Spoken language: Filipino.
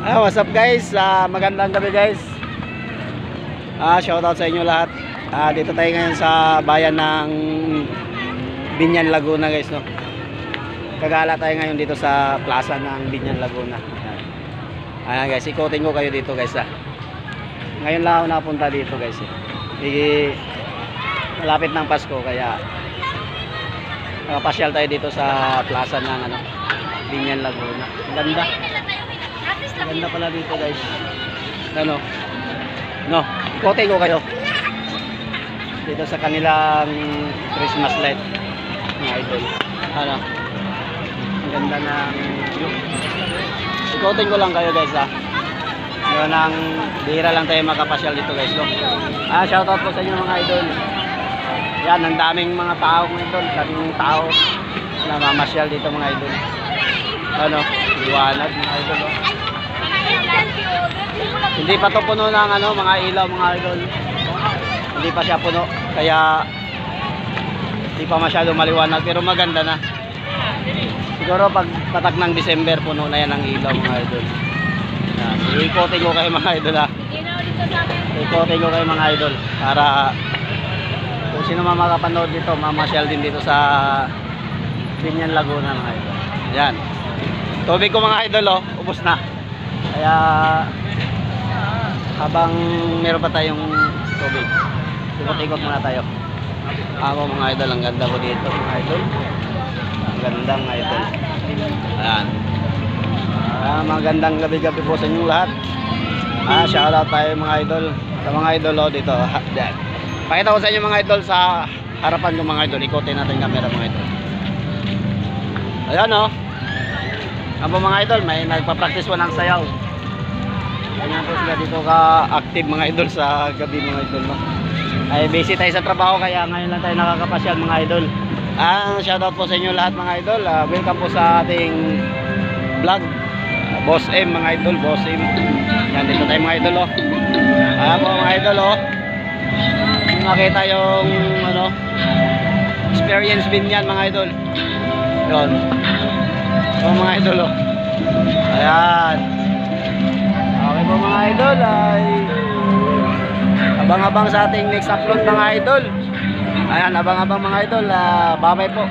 What's up guys? Magandang gabi guys. Shoutout sa inyo lahat. Dito tayo ngayon sa bayan ng Binyan, Laguna guys, no. Kagala tayo ngayon dito sa plaza ng Binyan, Laguna. Ayan guys, ikutin ko kayo dito guys. Ngayon lang ako napunta dito guys. Malapit ng Pasko kaya pasyal tayo dito sa plaza ng Binyan, Laguna. Ganda. Ganda pala dito guys. No, ikotin ko kayo dito sa kanilang Christmas light, mga idol. Ang ganda ng view. Ikotin ko lang kayo guys. Yun ang bihira lang tayo makapasyal dito guys, no? Shoutout po sa inyo mga idol. Yan, ang daming mga tao mga idol. Daming tao na mamasyal dito mga idol. Liwanag mga idol, no? Hindi pa to puno ng mga ilaw mga idol. Hindi pa siya puno kaya hindi pa masyado maliwanag, pero maganda na. Siguro pag patak ng December puno na yan ang ilaw mga idol. Ikotin ko kayo mga idol Ikotin ko kayo mga idol para kung sino man makapanood dito, mamasyal din dito sa Binyan, Laguna mga idol. Yan. Tubig ko mga idol, ubos na. Kaya habang meron pa tayong tubig, ikot-ikot muna tayo. Ako mga idol, ang ganda ko dito mga idol. Ang gandang mga idol. Ayan. Magandang gabi-gabi po sa inyong lahat. Shoutout tayo mga idol. Sa mga idol dito. Pakita ko sa inyo mga idol sa harapan ko mga idol. Ikotin natin yung camera mga idol. Ayan Abo mga idol, may nagpa-practice po ng sayaw. Ganyan po sila dito ka-active mga idol sa gabi mga idol, no? Ay busy tayo sa trabaho kaya ngayon lang tayo nakakapasyal mga idol. Shoutout po sa inyo lahat mga idol. Welcome po sa ating vlog. Boss M mga idol, Boss M. Yan dito tayo mga idol, po mga idol, makita yung experience Binyan mga idol. Yun. Mga idol, ayan. Okay po mga idol, ay abang-abang sa ating next upload mga idol. Ayan, abang-abang mga idol. Bye-bye po.